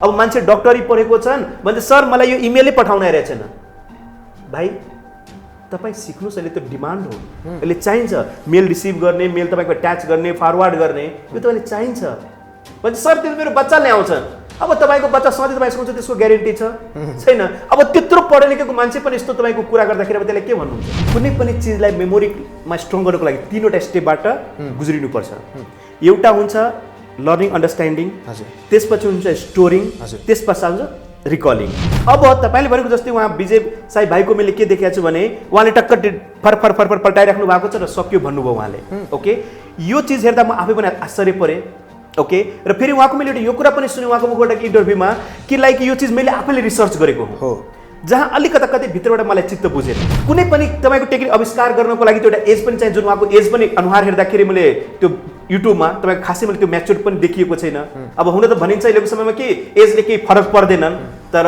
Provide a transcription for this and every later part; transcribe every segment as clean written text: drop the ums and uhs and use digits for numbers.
अब मान्छे डक्टरी पढेको छन् भन्छ सर मलाई यो इमेलै पठाउन रहेछन् भाइ तपाईँ सिक्नुस् अहिले त्यो डिमान्ड हो यसले चाहिन्छ मेल रिसिभ गर्ने मेल तपाईँको अट्याच गर्ने फरवर्ड गर्ने यो तपाईँले चाहिन्छ भन्छ सर त्यो मेरो बच्चाले आउँछ अब तपाईँको बच्चा सधैँ तपाईँ सोच्छ त्यसको ग्यारेन्टी छ छैन अब त्यत्रो पढे लेखेको मान्छे पनि यस्तो तपाईँको कुरा गर्दाखेरि अब त्यसलाई के भन्नुहुन्छ कुनै पनि चिजलाई मेमोरीमा स्ट्रङ गर्नको लागि तीनवटा स्टेपबाट गुज्रिनुपर्छ एउटा हुन्छ लर्निङ अन्डरस्ट्यान्डिङ त्यसपछि हुन्छ स्टोरिङ त्यसपछि हुन्छ रिकलिङ अब तपाईँले भनेको जस्तै उहाँ विजय साई भाइको मैले के देखेको छु भने उहाँले टक्क फर पल्टाइराख्नु भएको छ र सक्यो भन्नुभयो उहाँले ओके यो चिज हेर्दा म आफै पनि आश्चर्य परेँ ओके र फेरि उहाँको मैले एउटा यो कुरा पनि सुने उहाँको मुखबाट इन्टरभ्यूमा कि लाइक यो चिज मैले आफैले रिसर्च गरेको हो जहाँ अलिकता कतै भित्रबाट मलाई चित्त बुझेन कुनै पनि तपाईँको टेक्निक आविष्कार गर्नको लागि त्यो एउटा एज पनि चाहिन्छ जुन उहाँको एज पनि अनुहार हेर्दाखेरि मैले त्यो युट्युबमा तपाईँको खासै मैले त्यो म्याच्योर पनि देखिएको छैन अब हुन त भनिन्छ अहिलेको समयमा कि एजले केही फरक पर्दैनन् तर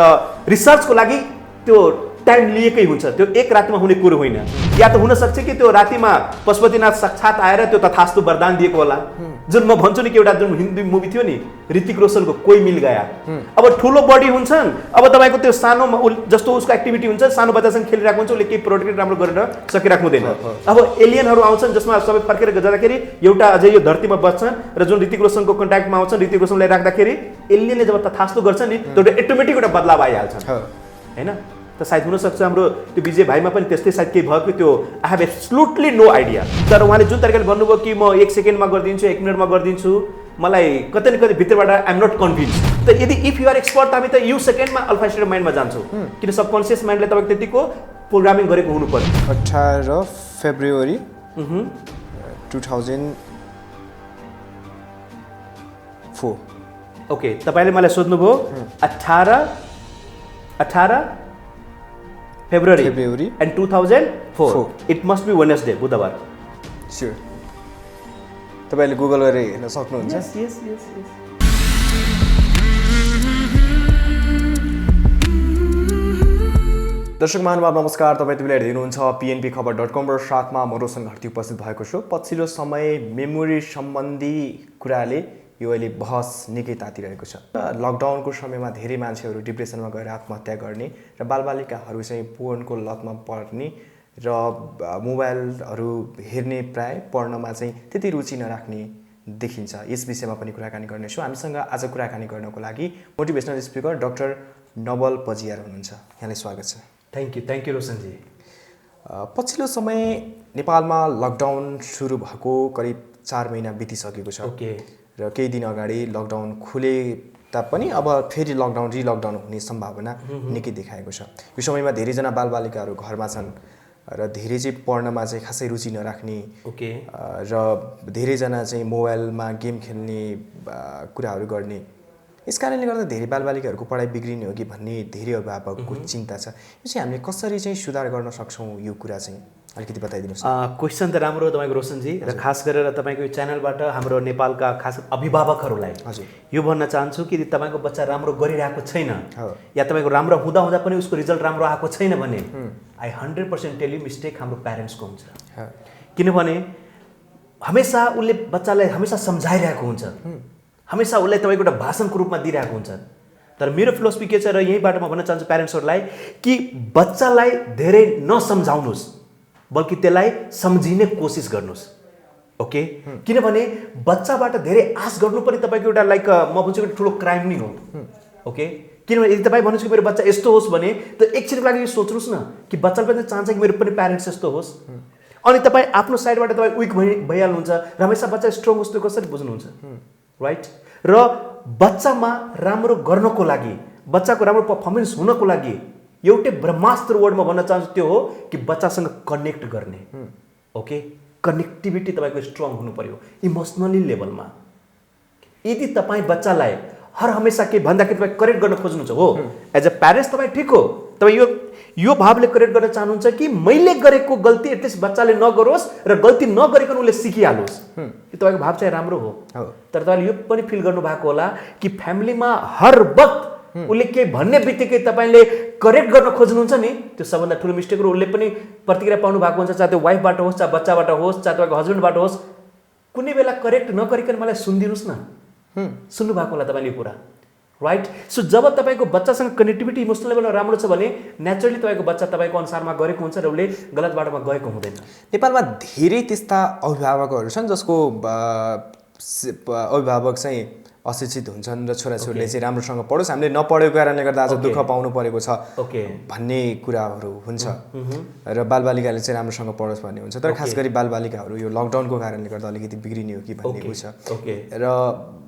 रिसर्चको लागि त्यो टाइम लिएकै हुन्छ त्यो एक रातमा हुने कुरो होइन या त हुनसक्छ कि त्यो रातिमा पशुपतिनाथ साक्षात आएर त्यो तथास्तु वरदान दिएको होला जुन म भन्छु नि कि एउटा जुन हिन्दी मुभी थियो नि ऋतिक रोशनको कोही मिल गया अब ठुलो बडी हुन्छन् अब तपाईँको त्यो सानो जस्तो उसको एक्टिभिटी हुन्छ सानो बच्चासँग खेलिरहेको हुन्छ उसले केही प्रोटेक्ट राम्रो गरेर सकिरहेको हुँदैन अब एलियनहरू आउँछन् जसमा सबै फर्केर जाँदाखेरि एउटा अझै यो धरतीमा बस्छन् र जुन ऋतिक रोशनको कन्ट्याक्टमा आउँछन् ऋतिक रोशनलाई राख्दाखेरि एलियनले जब तथास्तु गर्छ नि त्यो एउटा अटोमेटिक एउटा बदलाव आइहाल्छ होइन त सायद हुनसक्छ हाम्रो त्यो विजय भाइमा पनि त्यस्तै सायद केही भयो कि त्यो I have absolutely no idea तर उहाँले जुन तरिकाले भन्नुभयो कि म 1 सेकेन्डमा गरिदिन्छु 1 मिनटमा गरिदिन्छु मलाई कतै न कतै भित्रबाट आइ एम नट कन्भिन्स त यदि इफ यु आर एक्सपर्ट त हामी त यु सेकेन्डमा अल्फा स्टेट अफ माइन्डमा जान्छौँ किन सबकन्सियस माइन्डले तपाईँको त्यतिको प्रोग्रामिङ गरेको हुनुपर्छ 18 फेब्रुअरी 2004 ओके तपाईँले मलाई सोध्नुभयो 18 February and 2004 it must be Wednesday बुधबार स्योर तपाईले गुगल गरेर हेर्न सक्नुहुन्छ yes दर्शक महानुभाव नमस्कार तपाईँ यति बेला हेर्नुहुन्छ pnpkhabar.com र साथमा म रोशन घरती उपस्थित भएको छु पछिल्लो समय मेमोरी सम्बन्धी कुराले यो अहिले बहस निकै तातिरहेको छ लकडाउनको समयमा धेरै मान्छेहरू डिप्रेसनमा गएर आत्महत्या गर्ने र बालबालिकाहरू चाहिँ पोर्नको लतमा पर्ने र मोबाइलहरू हेर्ने प्राय पढ्नमा चाहिँ त्यति रुचि नराख्ने देखिन्छ यस विषयमा पनि कुराकानी गर्नेछौँ हामीसँग आज कुराकानी गर्नको लागि मोटिभेसनल स्पिकर डाक्टर नवल पजियार हुनुहुन्छ यहाँलाई स्वागत छ थ्याङ्क यू रोशनजी पछिल्लो समय नेपालमा लकडाउन सुरु भएको करिब 4 महिना बितिसकेको छ ओके र केही दिन अगाडि लकडाउन खुले तापनि अब फेरि लकडाउन रिलकडाउन हुने सम्भावना निकै देखाएको छ यो समयमा धेरैजना बालबालिकाहरू घरमा छन् र धेरै चाहिँ पढ्नमा चाहिँ खासै रुचि नराख्ने ओके र धेरैजना चाहिँ मोबाइलमा गेम खेल्ने कुराहरू गर्ने यस कारणले गर्दा धेरै बालबालिकाहरूको पढाइ बिग्रिने हो कि भन्ने धेरै अभिभावकको चिन्ता छ यो चाहिँ हामीले कसरी चाहिँ सुधार गर्न सक्छौँ यो कुरा चाहिँ अलिकति बताइदिनुहोस् क्वेसन त राम्रो हो तपाईँको रोशनजी र खास गरेर तपाईँको यो च्यानलबाट हाम्रो नेपालका खास अभिभावकहरूलाई हजुर यो भन्न चाहन्छु कि तपाईँको बच्चा राम्रो गरिरहेको छैन या तपाईँको राम्रो हुँदा हुँदा पनि उसको रिजल्ट राम्रो आएको छैन भने आई 100% टेल यु मिस्टेक हाम्रो प्यारेन्ट्सको हुन्छ किनभने हमेसा उसले बच्चालाई हमेसा सम्झाइरहेको हुन्छ हमेसा उसलाई तपाईँको एउटा भाषणको रूपमा दिइरहेको हुन्छ तर मेरो फिलोसफी के छ र यहीँबाट म भन्न चाहन्छु प्यारेन्ट्सहरूलाई कि बच्चालाई धेरै नसम्झाउनुहोस् बल्कि त्यसलाई सम्झिने कोसिस गर्नुहोस् ओके किनभने बच्चाबाट धेरै आश गर्नु पनि तपाईँको एउटा लाइक म भन्छु एउटा ठुलो क्राइम नै हो ओके किनभने यदि तपाईँ भन्नुहुन्छ कि मेरो बच्चा यस्तो होस् भने त एकछिनको लागि यो सोच्नुहोस् न कि बच्चाले पनि चाहन्छ कि मेरो पनि प्यारेन्ट्स यस्तो होस् अनि तपाईँ आफ्नो साइडबाट तपाईँ विक भइहाल्नुहुन्छ र हमेसा बच्चा स्ट्रङ होस् त्यो कसरी बुझ्नुहुन्छ राइट र बच्चामा राम्रो गर्नको लागि बच्चाको राम्रो पर्फर्मेन्स हुनको लागि एउटै ब्रह्मास्त्र वर्डमा भन्न चाहन्छु त्यो हो कि बच्चासँग कनेक्ट गर्ने ओके कनेक्टिभिटी तपाईँको स्ट्रङ हुनु पर्यो इमोसनली लेभलमा यदि तपाईँ बच्चालाई हर हमेसा के भन्दाखेरि तपाईँ करेक्ट गर्न खोज्नुहुन्छ हो एज अ प्यारेन्ट्स तपाईँ ठिक हो तपाईँ यो भावले करेक्ट गर्न चाहनुहुन्छ कि मैले गरेको गल्ती एटलिस्ट बच्चाले नगरोस् र गल्ती नगरिकन उसले सिकिहालोस् यो तपाईँको भाव चाहिँ राम्रो हो तर तपाईँले यो पनि फिल गर्नु भएको होला कि फ्यामिलीमा हर वक्त उसले केही भन्ने बित्तिकै तपाईँले करेक्ट गर्न खोज्नुहुन्छ नि त्यो सबभन्दा ठुलो मिस्टेक हो उसले पनि प्रतिक्रिया पाउनु भएको हुन्छ चाहे त्यो वाइफबाट होस् चाहे बच्चाबाट होस् चाहे तपाईँको हस्बेन्डबाट होस् कुनै बेला करेक्ट नगरिकन मलाई सुनिदिनुहोस् न सुन्नु भएको होला तपाईँले यो कुरा राइट। सो जब तपाईँको बच्चासँग कनेक्टिभिटी इमोसनल लेभलमा राम्रो छ भने नेचुरली तपाईँको बच्चा तपाईँको अनुसारमा गरेको हुन्छ र उसले गलत बाटोमा गएको हुँदैन। नेपालमा धेरै त्यस्ता अभिभावकहरू छन् जसको अभिभावक चाहिँ अशिक्षित हुन्छन् र छोराछोरीले चाहिँ राम्रोसँग पढोस्, हामीले नपढेको कारणले गर्दा आज दुःख पाउनु परेको छ भन्ने कुराहरू हुन्छ र बालबालिकाले चाहिँ राम्रोसँग पढोस् भन्ने हुन्छ। तर खास गरी बालबालिकाहरू यो लकडाउनको कारणले गर्दा अलिकति बिग्रिने हो कि भन्ने छ। र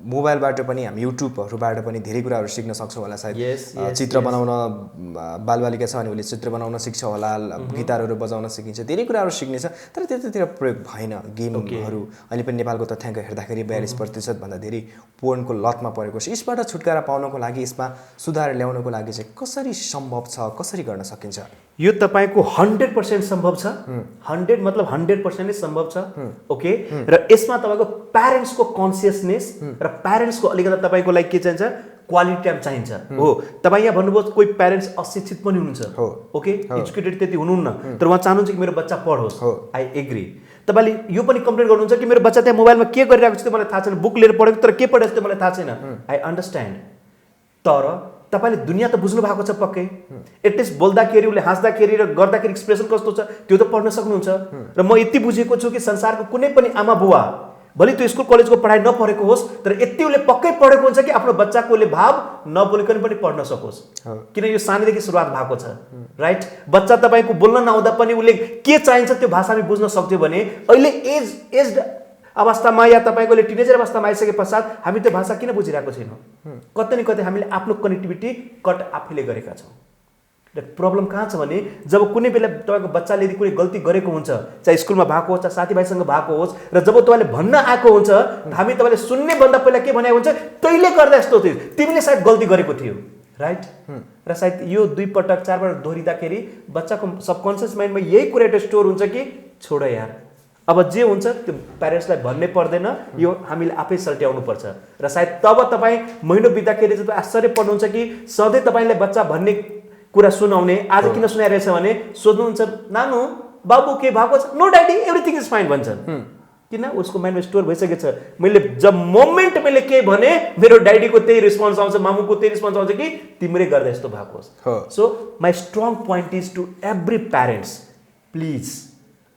मोबाइलबाट पनि हामी युट्युबहरूबाट पनि धेरै कुराहरू सिक्न सक्छौँ होला सायद। चित्र बनाउन बालबालिका छ भने उसले चित्र बनाउन सिक्छ होला, गिटारहरू बजाउन सिकिन्छ, धेरै कुराहरू सिक्नेछ। तर त्यतातिर प्रयोग भएन गेमहरू। अहिले पनि नेपालको तथ्याङ्क हेर्दाखेरि 42% भन्दा धेरै पोर्नको लतमा परेको छ। यसबाट छुटकारा पाउनको लागि, यसमा सुधार ल्याउनको लागि चाहिँ कसरी सम्भव छ, कसरी गर्न सकिन्छ? यो तपाईँको 100% सम्भव छ। 100 मतलब 100% नै सम्भव छ। ओके। र यसमा तपाईँको प्यारेन्ट्सको कन्सियसनेस र प्यारेन्ट्सको अलिकति तपाईँको लागि के चाहिन्छ, क्वालिटी टाइम चाहिन्छ। हो, तपाईँ यहाँ भन्नुभयो कोही प्यारेन्ट्स अशिक्षित पनि हुनुहुन्छ, ओके, एजुकेटेड त्यति हुनुहुन्न, तर उहाँ चाहनुहुन्छ कि मेरो बच्चा पढोस्। I agree. तपाईँले यो पनि कम्प्लेन गर्नुहुन्छ कि मेरो बच्चा त्यहाँ मोबाइलमा के गरिरहेको छ त्यो मलाई थाहा छैन, बुक लिएर पढेको तर के पढेको छ त्यो मलाई थाहा छैन। I understand. तर तपाईँले दुनियाँ त बुझ्नु भएको छ पक्कै। एटलिस्ट बोल्दाखेरि उसले हाँस्दाखेरि र गर्दाखेरि एक्सप्रेसन कस्तो छ त्यो त पढ्न सक्नुहुन्छ। र म यति बुझेको छु कि संसारको कुनै पनि आमा बुवा भले त्यो स्कुल कलेजको पढाइ नपढेको होस् तर यति उसले पक्कै पढेको हुन्छ कि आफ्नो बच्चाको उसले भाव नबोलिकन पनि पढ्न सकोस्, किन यो सानैदेखि सुरुवात भएको छ। राइट। बच्चा तपाईँको बोल्न नआउँदा पनि उसले के चाहिन्छ त्यो भाषा हामी बुझ्न सक्थ्यौँ भने अहिले एज अवस्थामा या तपाईँको टिनेजर अवस्थामा आइसके पश्चात हामी त्यो भाषा किन बुझिरहेको छैनौँ? कतै न कतै हामीले आफ्नो कनेक्टिभिटी कट आफैले गरेका छौँ। र प्रब्लम कहाँ छ भने जब कुनै बेला तपाईँको बच्चाले यदि कुनै गल्ती गरेको हुन्छ, चाहे स्कुलमा भएको होस्, चाहे साथीभाइसँग भएको होस्, र जब तपाईँले भन्न आएको हुन्छ हामी तपाईँले सुन्ने भन्दा पहिला के भनेको हुन्छ, तैँले गर्दा यस्तो थियो, तिमीले सायद गल्ती गरेको थियो। राइट। र सायद यो 2 पटक 4 पटक दोहोरिँदाखेरि बच्चाको सबकन्सियस माइन्डमा यही कुरा एउटा स्टोर हुन्छ कि छोड यार, अब जे हुन्छ त्यो प्यारेन्ट्सलाई भन्नै पर्दैन, यो हामीले आफै सल्ट्याउनु पर्छ। र सायद तब तपाईँ महिनौ बित्दाखेरि चाहिँ आश्चर्य पर्नुहुन्छ कि सधैँ तपाईँले बच्चा भन्ने कुरा सुनाउने आज किन सुनाइरहेछ भने सोध्नुहुन्छ, नानु बाबु के भएको छ? No daddy everything is fine भन्छन्। किन? उसको माइन्डमा स्टोर भइसकेको छ। मैले जब मोमेन्ट मैले के भने मेरो ड्याडीको त्यही रिस्पोन्स आउँछ, मामुको त्यही रिस्पोन्स आउँछ कि तिम्रै गर्दा यस्तो भएको होस्। So my strong point is to every parents, please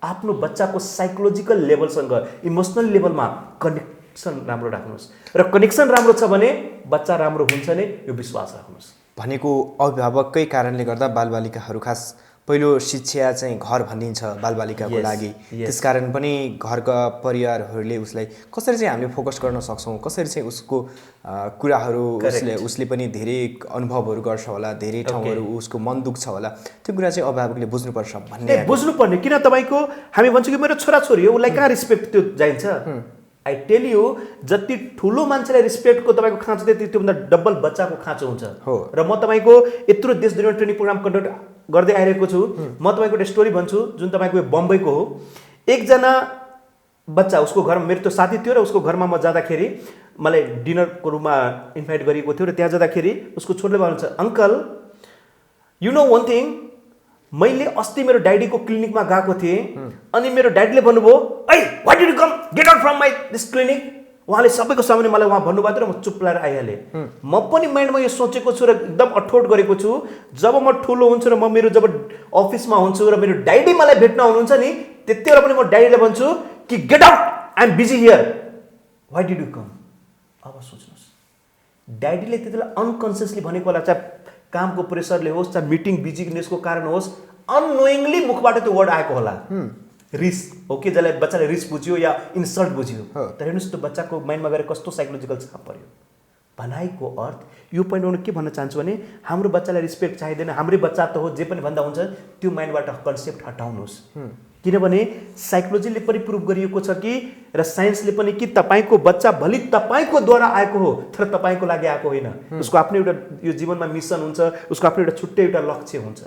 आफ्नो बच्चाको साइकोलोजिकल लेभलसँग इमोसनल लेभलमा कनेक्सन राम्रो राख्नुहोस्। र कनेक्सन राम्रो छ भने बच्चा राम्रो हुन्छ नै, यो विश्वास राख्नुहोस्। भनेको अभिभावककै कारणले गर्दा बालबालिकाहरू, खास पहिलो शिक्षा चाहिँ घर भनिन्छ बालबालिकाको लागि, त्यसकारण पनि घरका परिवारहरूले उसलाई कसरी चाहिँ हामीले फोकस गर्न सक्छौँ, कसरी चाहिँ उसको कुराहरू उसले पनि धेरै अनुभवहरू गर्छ होला, धेरै ठाउँहरू उसको मन दुख्छ होला, त्यो कुरा चाहिँ अभिभावकले बुझ्नुपर्छ भन्ने। बुझ्नुपर्ने, किन तपाईँको हामी भन्छौँ कि मेरो छोराछोरी हो, उसलाई कहाँ रिस्पेक्ट त्यो चाहिन्छ। आई टेल यु, जति ठुलो मान्छेलाई रिस्पेक्टको तपाईँको खाँचो त्यति त्योभन्दा डबल बच्चाको खाँचो हुन्छ। र म तपाईँको यत्रो देश दुनियाँ ट्रेनिङ प्रोग्राम कन्डक्ट गर्दै आइरहेको छु। म तपाईँको एउटा स्टोरी भन्छु जुन तपाईँको बम्बईको हो। एकजना बच्चा, उसको घरमा मेरो त्यो साथी थियो र उसको घरमा म जाँदाखेरि मलाई डिनरको रूममा इन्भाइट गरिएको थियो र त्यहाँ जाँदाखेरि उसको छोरीले भन्छ, uncle you know one thing, मैले अस्ति मेरो ड्याडीको क्लिनिकमा गएको थिएँ अनि मेरो ड्याडीले भन्नुभयो, hey what did you come, get out from my this clinic. उहाँले सबैको सामने मलाई उहाँ भन्नुभएको थियो र म चुप लाएर आइहालेँ। म पनि माइन्डमा यो सोचेको छु र एकदम अठोट गरेको छु, जब म ठुलो हुन्छु र म मेरो जब अफिसमा हुन्छु र मेरो ड्याडी मलाई भेट्न आउनुहुन्छ नि, त्यति बेला पनि म ड्याडीले भन्छु कि get out, I am busy here, why did you come. अब सोच्नुहोस्, ड्याडीले त्यति बेला अनकन्सियसली भनेको होला, चाहे कामको प्रेसरले होस्, चाहे मिटिङ बिजीनेसको कारण होस्, अननोइङली मुखबाट त्यो वर्ड आएको होला, रिस। ओके, जसलाई बच्चाले रिस बुझ्यो या इन्सल्ट बुझ्यो, तर हेर्नुहोस् त्यो बच्चाको माइन्डमा गएर कस्तो साइकोलोजिकल छाप पर्यो। भनाइको अर्थ यो पोइन्टमा के भन्न चाहन्छु भने हाम्रो बच्चालाई रिस्पेक्ट चाहिँदैन, हाम्रै बच्चा त हो, जे पनि भन्दा हुन्छ, त्यो माइन्डबाट कन्सेप्ट हटाउनुहोस्। किनभने साइकोलोजीले पनि प्रुभ गरिएको छ कि र साइन्सले पनि कि तपाईँको बच्चा भले तपाईँकोद्वारा आएको हो तर तपाईँको लागि आएको होइन। उसको आफ्नो एउटा यो जीवनमा मिसन हुन्छ, उसको आफ्नो एउटा छुट्टै एउटा लक्ष्य हुन्छ।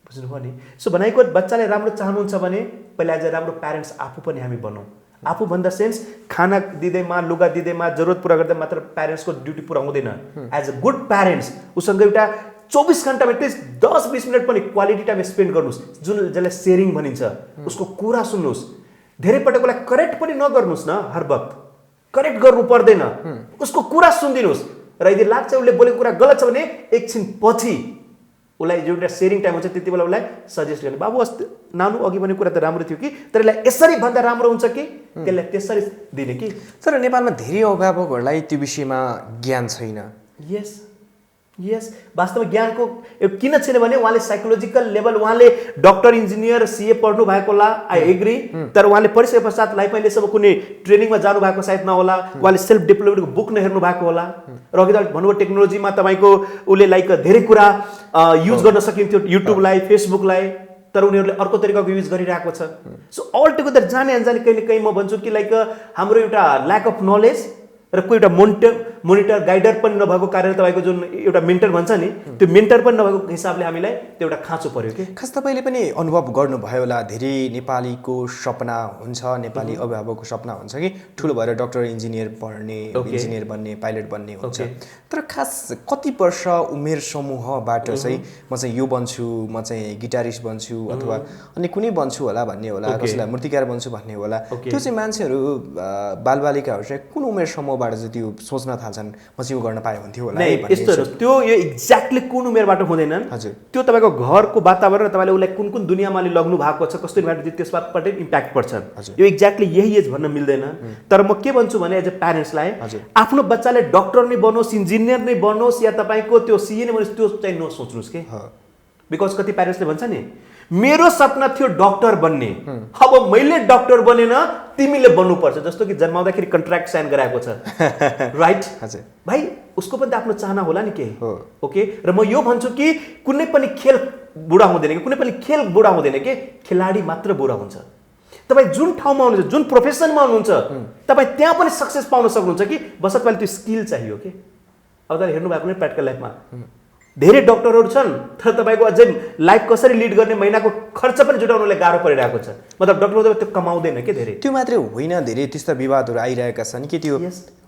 बुझ्नुभयो नि? सो भनेको बच्चाले राम्रो चाहनुहुन्छ भने पहिला एज अ राम्रो प्यारेन्ट्स आफू पनि हामी बनौँ। आफू भन्दा सेन्स खाना दिँदैमा, लुगा दिँदैमा, जरुरत पुरा गर्दा मात्र प्यारेन्ट्सको ड्युटी पुरा हुँदैन। एज अ गुड प्यारेन्ट्स उसँग एउटा 24 घन्टामा एटलिस्ट 10-20 मिनट पनि क्वालिटी टाइम स्पेन्ड गर्नुहोस्, जुन जसलाई सेयरिङ भनिन्छ। उसको कुरा सुन्नुहोस्, धेरै पटक उसलाई करेक्ट पनि नगर्नुहोस् न, हर वक्त करेक्ट गर्नु पर्दैन, उसको कुरा सुनिदिनुहोस्। र यदि लाग्छ उसले बोलेको कुरा गलत छ भने एकछिन पछि उसलाई एउटा सेयरिङ टाइम हुन्छ त्यति बेला उसलाई सजेस्ट गर्ने बाबु अस्ति नानु अघि भने कुरा त राम्रो थियो कि तर यसलाई यसरी भन्दा राम्रो हुन्छ कि त्यसलाई त्यसरी दिने कि। तर नेपालमा धेरै अभिभावकहरूलाई त्यो विषयमा ज्ञान छैन। यस वास्तवमा ज्ञानको किन छैन भने उहाँले साइकोलोजिकल लेभल उहाँले डक्टर इन्जिनियर सीए पढ्नु भएको होला आई एग्री, तर उहाँले पढिसके पश्चात लाइफमा अहिलेसम्म कुनै ट्रेनिङमा जानु भएको सायद नहोला, उहाँले सेल्फ डेभलपमेन्टको बुक नहेर्नु भएको होला र अघि त भन्नुभयो टेक्नोलोजीमा तपाईँको उसले लाइक धेरै कुरा युज गर्न सकिन्थ्यो युट्युबलाई फेसबुकलाई, तर उनीहरूले अर्को तरिकाको युज गरिरहेको छ। सो अल टुगेदर जाने अनजाने कहीँ न कहीँ म भन्छु कि लाइक हाम्रो एउटा ल्याक अफ नलेज र कोही एउटा मोनिटर गाइडर पनि नभएको कारणले तपाईँको जुन एउटा मेन्टर भन्छ नि त्यो मेन्टर पनि नभएको हिसाबले हामीलाई त्यो एउटा खाँचो पर्यो कि। खास तपाईँले पनि अनुभव गर्नुभयो होला, धेरै नेपालीको सपना हुन्छ, नेपाली अभिभावकको सपना हुन्छ कि ठुलो भएर डक्टर इन्जिनियर पढ्ने, इन्जिनियर बन्ने, पाइलट बन्ने हुन्छ। तर खास कति वर्ष उमेर समूहबाट चाहिँ म चाहिँ यो बन्छु, म चाहिँ गिटारिस्ट बन्छु अथवा अनि कुनै बन्छु होला भन्ने होला, कसैलाई मूर्तिकार बन्छु भन्ने होला, त्यो चाहिँ मान्छेहरू बालबालिकाहरू चाहिँ कुन उमेर समूहबाट चाहिँ त्यो सोच्न थाल्छन् म चाहिँ यो गर्न पाए हुन्थ्यो होला? यस्तो त्यो यो एक्ज्याक्टली कुन उमेरबाट हुँदैनन्। हजुर, त्यो तपाईँको घरको वातावरण तपाईँले उसलाई कुन कुन दुनियाँमा लग्नु भएको छ, कस्तो इन्भाइरोमेन्ट त्यसबाट इम्प्याक्ट पर्छ। यो एक्ज्याक्टली यही एज भन्न मिल्दैन। तर म के भन्छु भने एज अ प्यारेन्ट्सलाई आफ्नो बच्चाले डक्टर नै बनोस्, इन्जिनियर नै बनोस् या तपाईँको त्यो सिए नै बनोस्, त्यो चाहिँ नसोच्नुहोस् कि। बिकज कति प्यारेन्ट्सले भन्छ नि मेरो सपना थियो डक्टर बन्ने, अब मैले डक्टर बनेन तिमीले बन्नुपर्छ, जस्तो कि जन्माउँदाखेरि कन्ट्र्याक्ट साइन गराएको छ राइट। भाइ उसको पनि त आफ्नो चाहना होला नि के। ओके, र म यो भन्छु कि कुनै पनि खेल बुढा हुँदैन कि कुनै पनि खेल बुढा हुँदैन कि खेलाडी मात्र बुढा हुन्छ। तपाईँ जुन ठाउँमा हुनुहुन्छ, जुन प्रोफेसनमा हुनुहुन्छ, तपाईँ त्यहाँ पनि सक्सेस पाउन सक्नुहुन्छ कि बस तपाईँले त्यो स्किल चाहियो कि। अब तपाईँले हेर्नु भएको नै प्र्याक्टिकल लाइफमा धेरै डक्टरहरू छन् तर तपाईँको अझै लाइफ कसरी लिड गर्ने महिनाको खर्च पनि जुटाउनुलाई गाह्रो परिरहेको छ। मतलब डक्टर त्यो कमाउँदैन कि धेरै। त्यो मात्रै होइन, धेरै त्यस्ता विवादहरू आइरहेका छन् कि त्यो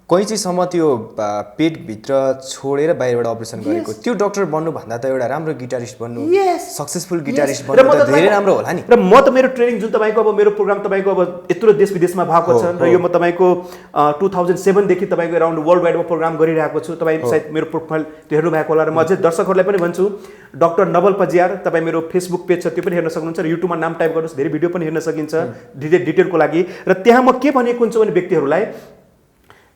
कैँचीसम्म त्यो पेटभित्र छोडेर बाहिरबाट अपरेसन गरेको त्यो डक्टर बन्नुभन्दा त एउटा राम्रो गिटारिस्ट बन्नु, सक्सेसफुल गिटारिस्ट बन्नु त धेरै राम्रो होला नि। र म त मेरो ट्रेनिङ जुन तपाईँको अब मेरो प्रोग्राम तपाईँको अब यत्रो देश विदेशमा भएको छ र यो म तपाईँको 2007 देखि तपाईँको अराउन्ड वर्ल्ड वाइडमा प्रोग्राम गरिरहेको छु। तपाईँ सायद मेरो प्रोफाइल त्यो हेर्नु भएको होला। र म अझै दर्शकहरूलाई पनि भन्छु डक्टर नवल पजियार, तपाईँ मेरो फेसबुक पेज छ त्यो पनि हेर्न सक्नुहुन्छ र युट्युबमा नाम टाइप गर्नुहोस्, धेरै भिडियो पनि हेर्न सकिन्छ डिटेलको लागि। र त्यहाँ म के भनेको हुन्छु भने व्यक्तिहरूलाई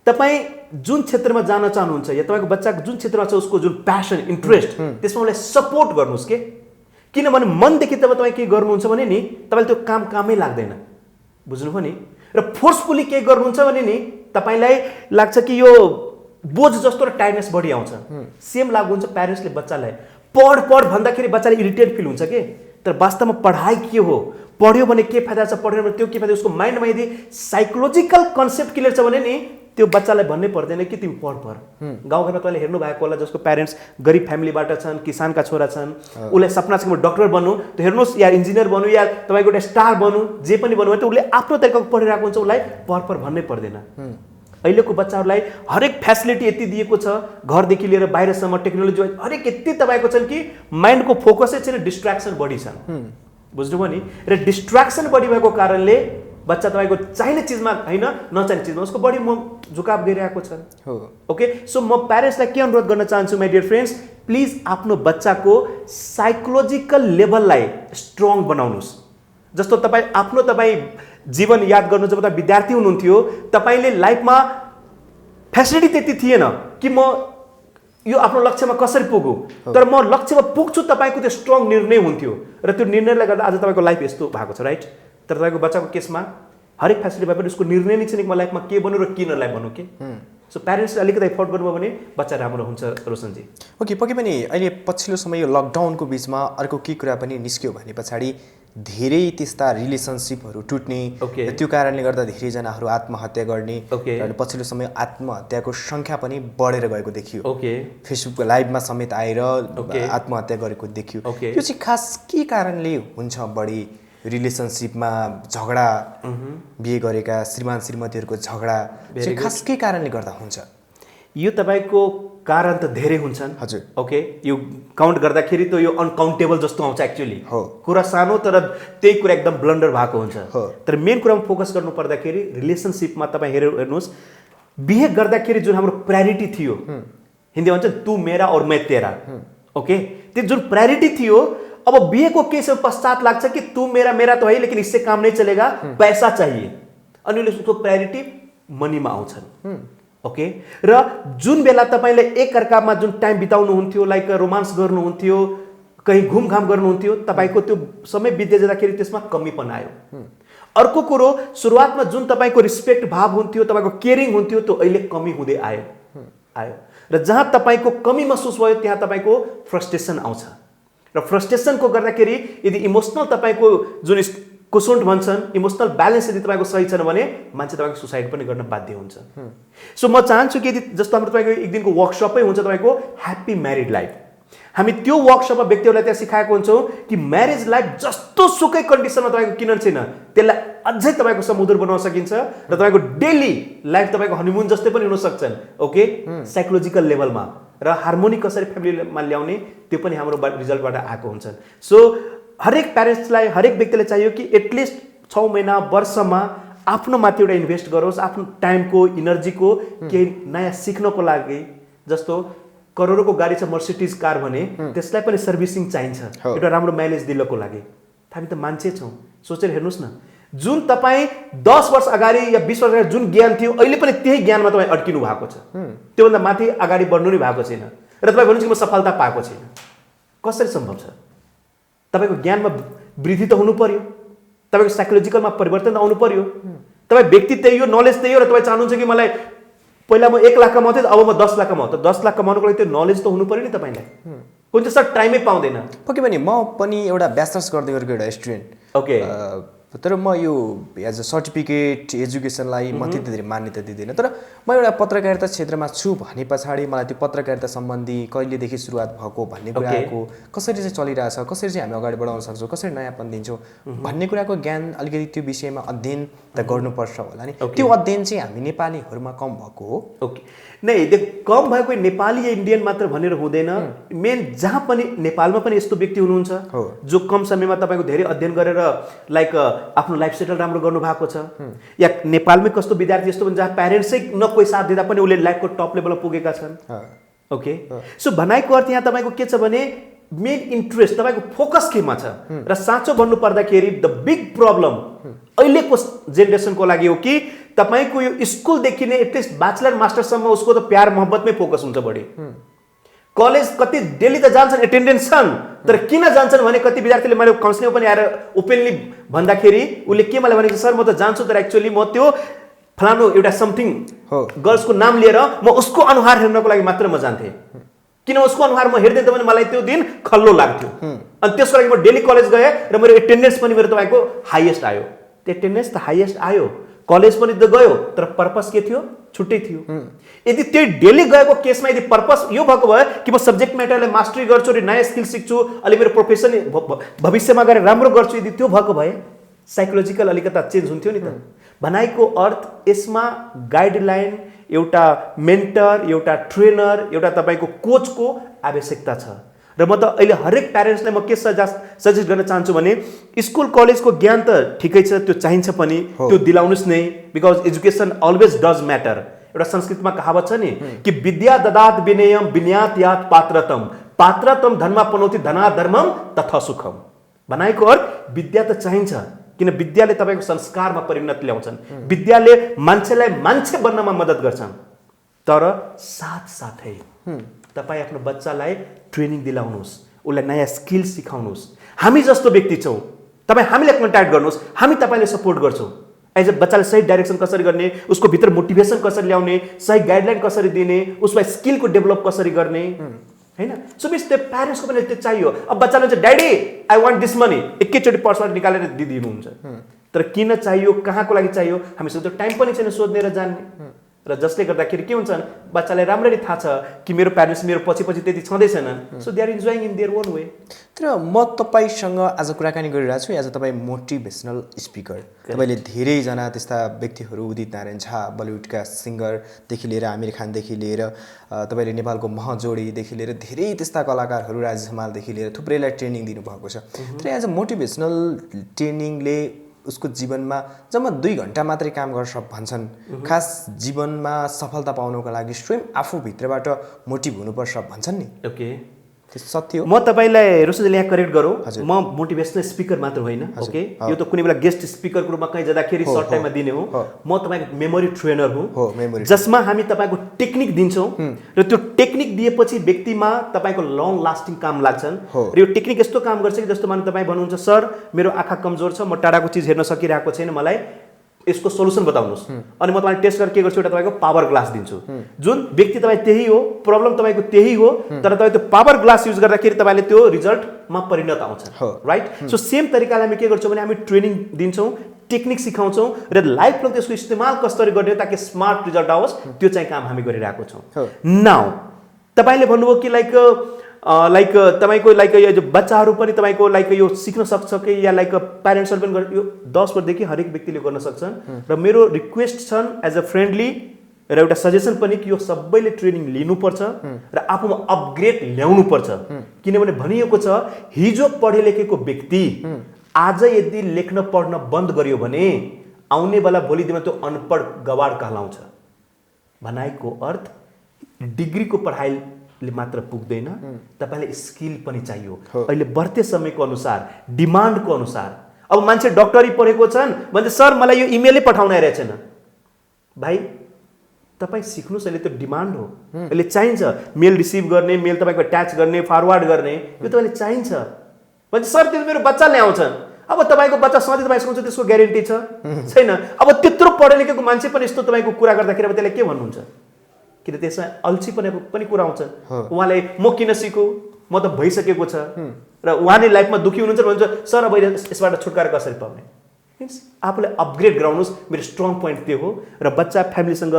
तपाईँ जुन क्षेत्रमा जान चाहनुहुन्छ या तपाईँको बच्चाको जुन क्षेत्रमा छ उसको जुन प्यासन इन्ट्रेस्ट त्यसमा उसलाई सपोर्ट गर्नुहोस् के। किनभने मनदेखि जब तपाईँ केही गर्नुहुन्छ भने नि तपाईँले त्यो कामै लाग्दैन, बुझ्नुभयो नि। र फोर्सफुली केही गर्नुहुन्छ भने नि तपाईँलाई लाग्छ कि यो बोझ जस्तो र टायर्डनेस बढी आउँछ। सेम लागु हुन्छ प्यारेन्ट्सले बच्चालाई पढ भन्दाखेरि बच्चाले इरिटेट फिल हुन्छ कि। तर वास्तवमा पढाइ के हो, पढ्यो भने के फाइदा छ, पढ्यो भने त्यो के फाइदा, उसको माइन्डमा यदि साइकोलोजिकल कन्सेप्ट क्लियर छ भने नि त्यो बच्चालाई भन्नै पर्दैन कि तिमी पढ। गाउँघरमा तपाईँले हेर्नु भएको होला जसको प्यारेन्ट्स गरिब फ्यामिलीबाट छन्, किसानका छोरा छन्, उसलाई सपना छ कि म डक्टर बन्नु, त हेर्नुहोस् या इन्जिनियर बन्नु या तपाईँको एउटा स्टार बन्नु, जे पनि बन्नु भने उसले आफ्नो तरिकाको पढिरहेको हुन्छ, उसलाई पर भन्नै पर्दैन। अहिलेको बच्चाहरूलाई हरेक फेसिलिटी यति दिएको छ, घरदेखि लिएर बाहिरसम्म टेक्नोलोजी हरेक यति तपाईँको छन् कि माइन्डको फोकसै छैन, डिस्ट्र्याक्सन बढी छन्, बुझ्नुभयो नि। र डिस्ट्र्याक्सन बढी भएको कारणले बच्चा तपाईँको चाहिने चिजमा होइन नचाहिने चिजमा उसको बढी झुकाव गइरहेको छ। ओके, सो म प्यारेन्ट्सलाई के अनुरोध गर्न चाहन्छु माई डियर फ्रेन्ड्स, प्लिज आफ्नो बच्चाको साइकोलोजिकल लेभललाई स्ट्रङ बनाउनुहोस्। जस्तो तपाईँ जीवन याद गर्नु जब तपाईँ विद्यार्थी हुनुहुन्थ्यो तपाईँले लाइफमा फेसिलिटी त्यति थिएन कि म यो आफ्नो लक्ष्यमा कसरी पुगौँ, तर म लक्ष्यमा पुग्छु तपाईँको त्यो स्ट्रङ निर्णय हुन्थ्यो र त्यो निर्णयले गर्दा आज तपाईँको लाइफ यस्तो भएको छ राइट। तर तपाईँको बच्चाको केसमा हरेक फेसिलिटी भए पनि उसको निर्णय नै छैन कि म लाइफमा के बनौँ र किनलाई बनौँ के। सो प्यारेन्ट्सले अलिकति एफोर्ट गर्नुभयो भने बच्चा राम्रो हुन्छ रोशनजी। ओके, पक्कै पनि अहिले पछिल्लो समय यो लकडाउनको बिचमा अर्को के कुरा पनि निस्क्यो भने पछाडि धेरै त्यस्ता रिलेसनसिपहरू टुट्ने, त्यो कारणले गर्दा धेरैजनाहरू आत्महत्या गर्ने र पछिल्लो समय आत्महत्याको सङ्ख्या पनि बढेर गएको देखियो। फेसबुकको लाइभमा समेत आएर आत्महत्या गरेको देखियो। यो चाहिँ खास के कारणले हुन्छ? बढी रिलेसनसिपमा झगडा, बिहे गरेका श्रीमान श्रीमतीहरूको झगडा चाहिँ खास के कारणले गर्दा हुन्छ? यो तपाईँको कारण त धेरै हुन्छन्। हजुर, ओके, यो काउन्ट गर्दाखेरि त यो अनकाउन्टेबल जस्तो आउँछ एक्चुअली। कुरा सानो तर त्यही कुरा एकदम ब्लन्डर भएको हुन्छ। तर मेन कुरामा फोकस गर्नु पर्दाखेरि रिलेसनसिपमा तपाईँ हेर्नुहोस्, बिहे गर्दाखेरि जुन हाम्रो प्रायोरिटी थियो हिन्दीमा भन्छ तू मेरा और मैं तेरा ओके त्यो जुन प्रायोरिटी थियो अब बिहेको केस पश्चात लाग्छ कि तू मेरा मेरा तो है लेकिन इससे काम नहीं चलेगा पैसा चाहिए अनि उसको प्रायोरिटी मनीमा आउँछन् ओके र जुन बेला तपाईले एक अर्कामा जुन टाइम बिताउनुहुन्थ्यो लाइक रोमान्स गर्नुहुन्थ्यो कहीँ घुमघाम गर्नुहुन्थ्यो तपाईको त्यो समय बित्दै जाँदाखेरि त्यसमा कमीपन आयो अर्को कुरो सुरुवातमा जुन तपाईको रिस्पेक्ट भाव हुन्थ्यो तपाईको केयरिङ हुन्थ्यो त्यो अहिले कमी हुँदै आयो र जहाँ तपाईको कमी महसुस भयो त्यहाँ तपाईको फ्रस्ट्रेसन आउँछ र फ्रस्ट्रेसनको गर्दाखेरि यदि इमोसनल तपाईको जुन कुसुन्ट भन्छन् इमोसनल ब्यालेन्स यदि तपाईको सही छैन भने मान्छे तपाईको सुसाइड पनि गर्न बाध्य हुन्छ सो म चाहन्छु कि यदि जस्तो हाम्रो तपाईको एक दिनको वर्कसपै हुन्छ तपाईको ह्याप्पी म्यारिड लाइफ हामी त्यो वर्कसपमा व्यक्तिहरूलाई त्यहाँ सिकाएको हुन्छौँ कि म्यारेज लाइफ जस्तो सुकै कन्डिसनमा तपाईँको किन छैन त्यसलाई अझै तपाईँको समुद्र बनाउन सकिन्छ र तपाईँको डेली लाइफ तपाईँको हनीमुन जस्तै पनि हुन सक्छन् ओके साइकोलोजिकल लेभलमा र हार्मोनी कसरी फ्यामिलीमा ल्याउने त्यो पनि हाम्रो रिजल्टबाट आएको हुन्छन् सो हरेक प्यारेन्ट्सलाई हरेक व्यक्तिलाई चाहियो कि एटलिस्ट 6 महिना वर्षमा आफ्नो माथि एउटा इन्भेस्ट गरोस् आफ्नो टाइमको इनर्जीको केही नयाँ सिक्नको लागि जस्तो करोडको गाडी छ मर्सिडिज कार भने त्यसलाई पनि सर्भिसिङ चाहिन्छ एउटा राम्रो माइलेज दिनको लागि हामी त मान्छे छौँ सोचेर हेर्नुहोस् न जुन तपाईँ 10 वर्ष अगाडि या 20 वर्ष अगाडि जुन ज्ञान थियो अहिले पनि त्यही ज्ञानमा तपाईँ अड्किनु भएको छ त्योभन्दा माथि अगाडि बढ्नु नै भएको छैन र तपाईँ भन्नुहुन्छ कि म सफलता पाएको छैन कसरी सम्भव छ तपाईको ज्ञानमा वृद्धि त हुनु पर्यो तपाईको साइकोलोजिकलमा परिवर्तन आउनु पर्यो तपाईँ व्यक्ति त्यही हो नलेज त्यही हो र तपाईँ चाहनुहुन्छ कि मलाई पहिला म 1 लाख कमाउँथेँ अब म 10 लाख कमाउँ त 10 लाख कमाउनुको लागि त्यो नलेज त हुनु पर्यो नि तपाईँलाई कुन चाहिँ सर टाइमै पाउँदैन पक्कै पनि म पनि एउटा ब्याचलर्स गर्दै गरेको एउटा स्टुडेन्ट ओके तर म यो एज अ सर्टिफिकेट एजुकेसनलाई म त्यति धेरै मान्यता दिँदैन तर म एउटा पत्रकारिता क्षेत्रमा छु भने पछाडि मलाई त्यो पत्रकारिता सम्बन्धी कहिलेदेखि सुरुवात भएको भन्ने कुराको कसरी चाहिँ चलिरहेछ कसरी चाहिँ हामी अगाडि बढाउन सक्छौँ कसरी नयाँपन दिन्छौँ भन्ने कुराको ज्ञान अलिकति त्यो विषयमा अध्ययन त गर्नुपर्छ होला नि त्यो अध्ययन चाहिँ हामी नेपालीहरूमा कम भएको हो ओके नै कम भएको नेपाली या इन्डियन मात्र भनेर हुँदैन मेन जहाँ पनि नेपालमा पनि यस्तो व्यक्ति हुनुहुन्छ जो कम समयमा तपाईँको धेरै अध्ययन गरेर लाइक आफ्नो लाइफ सेटल राम्रो गर्नु भएको छ या नेपालमै कस्तो विद्यार्थी यस्तो पनि जहाँ प्यारेन्ट्सै न कोही साथ दिँदा पनि उसले लाइफको टप लेभलमा पुगेका छन् ओके सो भनाइको अर्थ यहाँ तपाईँको के छ भने मेन इन्ट्रेस्ट तपाईँको फोकस केमा छ र साँचो भन्नु पर्दाखेरि द बिग प्रब्लम अहिलेको जेनेरेसनको लागि हो कि तपाईँको यो स्कुलदेखि नै एटलिस्ट ब्याचलर मास्टरसम्म उसको त प्यार मोहब्बतमै फोकस हुन्छ बढी कलेज कति डेली त जान्छन् एटेन्डेन्स छन् तर किन जान्छन् भने कति विद्यार्थीले मैले काउन्सिलिङमा पनि आएर ओपनली भन्दाखेरि उसले के मलाई भनेको सर म त जान्छु तर एक्चुअली म त्यो फलानु एउटा समथिङ गर्ल्सको नाम लिएर म उसको अनुहार हेर्नको लागि मात्र म जान्थेँ किन उसको अनुहार म हेर्दै त भने मलाई त्यो दिन खल्लो लाग्थ्यो अनि त्यसको लागि म डेली कलेज गएँ र मेरो एटेन्डेन्स पनि मेरो तपाईँको हाइएस्ट आयो त्यो एटेन्डेन्स त हाइएस्ट आयो कलेज पनि त गयो तर पर्पस के थियो छुट्टै थियो यदि त्यो डेली गएको केसमा यदि पर्पस यो भएको भए कि म सब्जेक्ट म्याटरलाई मास्टरी गर्छु र नयाँ स्किल सिक्छु अलि मेरो प्रोफेसन भविष्यमा गएर राम्रो गर्छु यदि त्यो भएको भए साइकोलोजिकल अलिकता चेन्ज हुन्थ्यो नि त भनाइको अर्थ यसमा गाइडलाइन एउटा मेन्टर एउटा ट्रेनर एउटा तपाईँको कोचको आवश्यकता छ र म त अहिले हरेक प्यारेन्ट्सलाई म के सजेस्ट गर्न चाहन्छु भने स्कुल कलेजको ज्ञान त ठिकै छ त्यो चाहिन्छ पनि त्यो दिलाउनुहोस् नै because education always does matter एउटा संस्कृतमा कहावत छ नि कि विद्या ददात विनयम विनयात यात पात्रतम पात्रतम धनमा पनौति धना धर्मम तथा सुखम भनाइको अर्थ विद्या त चाहिन्छ किन विद्याले तपाईँको संस्कारमा परिणत ल्याउँछन् विद्याले मान्छेलाई मान्छे बन्नमा मद्दत गर्छन् तर साथसाथै तपाईँ आफ्नो बच्चालाई ट्रेनिङ दिलाउनुहोस् उसलाई नयाँ स्किल सिकाउनुहोस् हामी जस्तो व्यक्ति छौँ तपाईँ हामीलाई कन्ट्याक्ट गर्नुहोस् हामी तपाईँले सपोर्ट गर्छौँ एज अ बच्चालाई सही डाइरेक्सन कसरी गर्ने उसको भित्र मोटिभेसन कसरी ल्याउने सही गाइडलाइन कसरी दिने उसलाई स्किलको डेभलप कसरी गर्ने हैन सो मिस त्यो प्यारेन्ट्सको पनि त्यो चाहियो अब बच्चाले चाहिँ daddy I want this money एकैचोटि पर्सबाट निकालेर दिनुहुन्छ तर किन चाहियो कहाँको लागि चाहियो हामीसँग त्यो टाइम पनि छैन सोध्ने र जान्ने र जसले गर्दाखेरि के हुन्छ बच्चालाई राम्ररी थाहा छ कि मेरो प्यारेन्ट्स मेरो पछि त्यति छँदैछन् so they are enjoying in their own way तर म तपाईँसँग आज कुराकानी गरिरहेको छु एज अ तपाईँ मोटिभेसनल स्पिकर तपाईँले धेरैजना त्यस्ता व्यक्तिहरू उदित नारायण झा बलिउडका सिङ्गरदेखि लिएर आमिर खानदेखि लिएर तपाईँले नेपालको महजोडीदेखि लिएर धेरै त्यस्ता कलाकारहरू राजेश हमालदेखि लिएर थुप्रैलाई ट्रेनिङ दिनुभएको छ तर एज अ मोटिभेसनल ट्रेनिङले उसको जीवनमा जम्मा 2 घण्टा मात्रै काम गर्छ भन्छन्। खास जीवनमा सफलता पाउनको लागि स्वयं आफूभित्रबाट मोटिभ हुनुपर्छ भन्छन् नि। ओके, त्यो सत्य हो? म तपाईँलाई रोशनले यहाँ करेक्ट गरौँ, म मोटिभेसनल स्पिकर मात्र होइन। ओके, यो त कुनै बेला गेस्ट स्पिकरको रूपमा कहीँ जाँदाखेरि सर्ट टाइममा दिने हो। म तपाईँको मेमोरी ट्रेनर हुँ, जसमा हामी तपाईँको टेक्निक दिन्छौँ र त्यो टेक्निक दिएपछि व्यक्तिमा तपाईँको लङ लास्टिङ काम लाग्छन्। र यो टेक्निक यस्तो काम गर्छ कि जस्तो माने तपाईँ भन्नुहुन्छ सर मेरो आँखा कमजोर छ, म टाढाको चिज हेर्न सकिरहेको छैन, मलाई यसको सोल्युसन बताउनुहोस्। अनि म तपाईँलाई टेस्ट गरेर के गर्छु, एउटा तपाईँको पावर ग्लास दिन्छु। जुन व्यक्ति तपाईँ त्यही हो, प्रब्लम तपाईँको त्यही हो, तर तपाईँ त्यो पावर ग्लास युज गर्दाखेरि तपाईँले त्यो रिजल्टमा परिणत आउँछ, राइट? सो सेम तरिकाले हामी के गर्छौँ भने हामी ट्रेनिङ दिन्छौँ, टेक्निक सिकाउँछौँ र लाइफमा त्यसको इस्तेमाल कसरी गर्ने ताकि स्मार्ट रिजल्ट आओस्, त्यो चाहिँ काम हामी गरिरहेको छौँ। नाउ तपाईँले भन्नुभयो कि तपाईँको यो जो बच्चाहरू पनि तपाईँको यो सिक्न सक्छ कि या प्यारेन्ट्सहरू पनि यो 10 वर्षदेखि हरेक व्यक्तिले गर्न सक्छन्। र मेरो रिक्वेस्ट छन् एज अ फ्रेन्डली र एउटा सजेसन पनि कि यो सबैले ट्रेनिङ लिनुपर्छ र आफूमा अपग्रेड ल्याउनुपर्छ। किनभने भनिएको छ हिजो पढे लेखेको व्यक्ति आज यदि लेख्न पढ्न बन्द गर्यो भने आउने बेला भोलि दिनमा त्यो अनपढ गवार कहलाउँछ। भनाइको अर्थ डिग्रीको पढाइले मात्र पुग्दैन, तपाईँलाई स्किल पनि चाहियो। अहिले बढ्ते समयको अनुसार, डिमान्डको अनुसार अब मान्छे डक्टरी पढेको छन् भने सर मलाई यो इमेलै पठाउन आइरहेछन्। भाइ तपाईँ सिक्नुहोस्, अहिले त्यो डिमान्ड हो, अहिले चाहिन्छ मेल रिसिभ गर्ने, मेल तपाईँको अट्याच गर्ने, फरवर्ड गर्ने, यो तपाईँले चाहिन्छ। भन्छ सर त्यो मेरो बच्चा ल्याउँछन्। अब तपाईँको बच्चा सधैँ तपाईँ सिकाउँछ त्यसको ग्यारेन्टी छ छैन? अब त्यत्रो पढे लेखेको मान्छे पनि यस्तो तपाईँको कुरा गर्दाखेरि अब त्यसलाई के भन्नुहुन्छ? किन त्यसमा अल्छी पनि कुरा आउँछ। उहाँले म किन सिकौँ, म त भइसकेको छ, र उहाँले लाइफमा दुःखी हुनुहुन्छ भन्छ सर अब यसबाट छुटकारा कसरी पाउने? मिन्स आफूलाई अपग्रेड गराउनुहोस्, मेरो स्ट्रङ पोइन्ट त्यो हो। र बच्चा फ्यामिलीसँग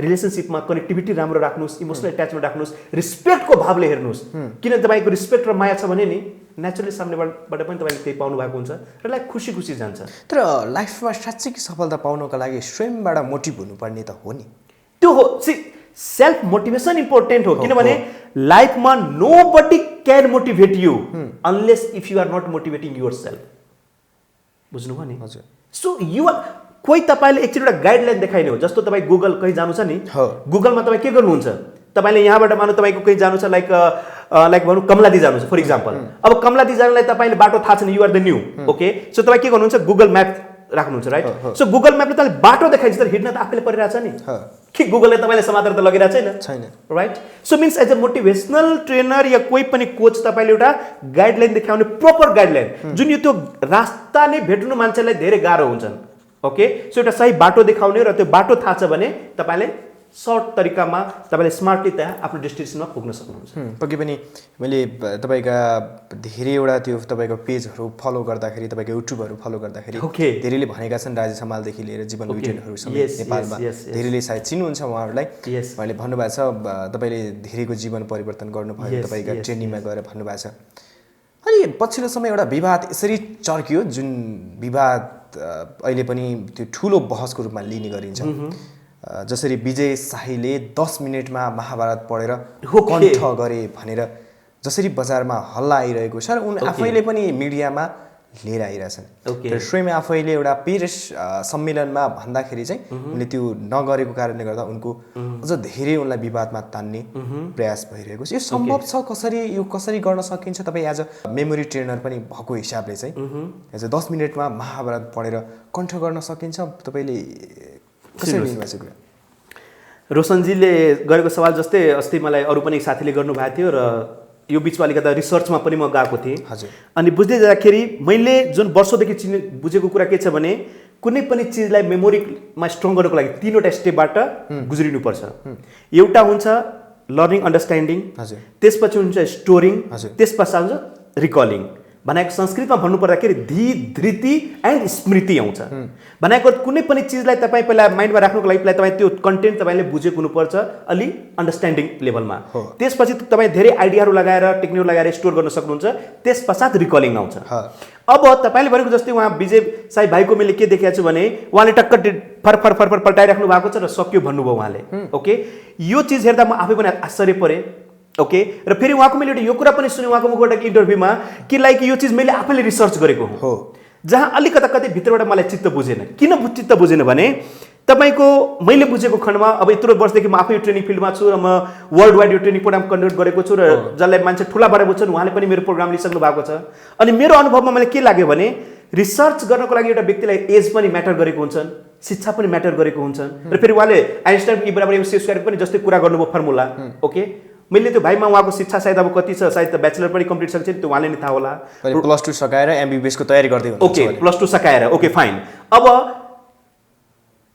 रिलेसनसिपमा कनेक्टिभिटी राम्रो राख्नुहोस्, इमोसनल एट्याचमेन्ट राख्नुहोस्, रिस्पेक्टको भावले हेर्नुहोस्। किन तपाईँको रिस्पेक्ट र माया छ भने नि नेचुरली सामनेबाट पनि तपाईँले त्यही पाउनु भएको हुन्छ र लाइफ खुसी खुसी जान्छ। तर लाइफमा साँच्चै सफलता पाउनको लागि स्वयंबाट मोटिभ हुनुपर्ने त हो नि। त्यो हो, सेल्फ मोटिभेसन इम्पोर्टेन्ट हो। किनभने लाइफमा nobody can motivate you unless if you are not motivating yourself. बुझ्नुभयो नि? हजुर। सो यु कोही तपाईँले एकचोटि एउटा गाइडलाइन देखाइने हो। जस्तो तपाईँ गुगल कहीँ जानु छ नि, गुगलमा तपाईँ के गर्नुहुन्छ, तपाईँले यहाँबाट मानु तपाईँको कहीँ जानु छ, लाइक भनौँ कमलादी जानु छ फर इक्जाम्पल। अब कमलादी जानलाई तपाईँले बाटो थाहा छैन, you are the new, okay? So तपाईँ के गर्नुहुन्छ, गुगल म्याप राख्नुहुन्छ, राइट? सो गुगल म्यापले तपाईँले बाटो देखाइन्छ, तर हिँड्न त आफैले परिरहेछ नि, कि गुगलले तपाईँले समातेर त लगिरहेको छैन, right? So means as a motivational trainer या कोही पनि कोच तपाईँले एउटा गाइडलाइन देखाउने, प्रपर गाइडलाइन, जुन यो त्यो रास्ता नै भेट्नु मान्छेलाई धेरै गाह्रो हुन्छन्, ओके? सो एउटा सही बाटो देखाउने र त्यो बाटो थाहा छ भने तपाईँले सर्ट तरिकामा तपाईँले स्मार्टली त्यहाँ आफ्नो डेस्टिनेसनमा पुग्न सक्नुहुन्छ। पक्कै पनि मैले तपाईँका धेरैवटा त्यो तपाईँको पेजहरू फलो गर्दाखेरि, तपाईँको युट्युबहरू फलो गर्दाखेरि धेरैले भनेका छन् राजेश हमालदेखि लिएर जीवन लुटेनहरू समेत नेपालमा धेरैले सायद चिन्नुहुन्छ उहाँहरूलाई। उहाँले भन्नुभएको छ तपाईँले धेरैको जीवन परिवर्तन गर्नुभयो, तपाईँका ट्रेनिङमा गएर भन्नुभएको छ। अनि पछिल्लो समय एउटा विवाद यसरी चर्कियो, जुन विवाद अहिले पनि त्यो ठुलो बहसको रूपमा लिने गरिन्छ। जसरी विजय शाहीले 10 मिनटमा महाभारत पढेर कण्ठ गरे भनेर जसरी बजारमा हल्ला आइरहेको छ र उन आफैले पनि मिडियामा लिएर आइरहेछन्। तर स्वयं आफैले एउटा पेरिस सम्मेलनमा भन्दाखेरि चाहिँ उनले त्यो नगरेको कारणले गर्दा उनको अझ धेरै उनलाई विवादमा तान्ने प्रयास भइरहेको छ। यो सम्भव छ? यो कसरी गर्न सकिन्छ? तपाईँ एज अ मेमोरी ट्रेनर पनि भएको हिसाबले चाहिँ एज अ 10 मिनटमा महाभारत पढेर कण्ठ गर्न सकिन्छ? तपाईँले रोशनजीले गरेको सवाल जस्तै अस्ति मलाई अरू पनि साथीले गर्नुभएको थियो र यो बिचमा अलिकता रिसर्चमा पनि म गएको थिएँ। अनि बुझ्दै जाँदाखेरि मैले जुन वर्षौँदेखि बुझेको कुरा के छ भने कुनै पनि चिजलाई मेमोरीमा स्ट्रङ गर्नको लागि 3वटा स्टेपबाट गुज्रिनुपर्छ। एउटा हुन्छ लर्निङ अन्डरस्ट्यान्डिङ, त्यसपछि हुन्छ स्टोरिङ, त्यसपछि हुन्छ रिकलिङ। भनेको संस्कृतमा भन्नुपर्दाखेरि धी, धृति एन्ड स्मृति आउँछ। भनेको कुनै पनि चिजलाई तपाईँ पहिला माइन्डमा राख्नुको लागि तपाईँ त्यो कन्टेन्ट तपाईँले बुझेको हुनुपर्छ अलि अन्डरस्ट्यान्डिङ लेभलमा। त्यसपछि तपाईँ धेरै आइडियाहरू लगाएर टेक्निकहरू लगाएर स्टोर गर्न सक्नुहुन्छ। त्यस पश्चात रिकलिङ आउँछ। अब तपाईँले भनेको जस्तै उहाँ विजय शाही भाइको मैले के देखेको छु भने उहाँले टक्क फर पल्टाइराख्नु भएको छ र सक्यो भन्नुभयो उहाँले, ओके? यो चिज हेर्दा म आफै पनि आश्चर्य परेँ, ओके? र फेरि उहाँको मैले यो कुरा पनि सुने उहाँको मुखबाट इन्टरभ्यूमा कि लाइक यो चिज मैले आफैले रिसर्च गरेको हो। जहाँ अलिकता कतै भित्रबाट मलाई चित्त बुझेन। किन चित्त बुझेन भने तपाईँको मैले बुझेको खण्डमा अब यत्रो वर्षदेखि म आफै यो ट्रेनिङ फिल्डमा छु र म वर्ल्ड वाइड यो ट्रेनिङ प्रोग्राम कन्डक्ट गरेको छु र जसलाई मान्छे ठुला बडा बुझ्छन् उहाँले पनि मेरो प्रोग्राम लिइसक्नु भएको छ। अनि मेरो अनुभवमा मैले के लाग्यो भने रिसर्च गर्नको लागि एउटा व्यक्तिलाई एज पनि म्याटर गरेको हुन्छन्, शिक्षा पनि म्याटर गरेको हुन्छन्। र फेरि उहाँले आइन्स्टाइन ई बराबर एमसी स्क्वायर पनि जस्तै कुरा गर्नुभयो फर्मुला। ओके, मैले त्यो भाइमा उहाँको शिक्षा सायद अब कति छ, सायद त ब्याचलर पनि कम्प्लिट सक्छ त्यो उहाँले नै थाहा होला। +2 सकाएर एमबीबीएस को तयारी गर्दै हुनुहुन्छ। ओके, +2 सकाएर, ओके फाइन। अब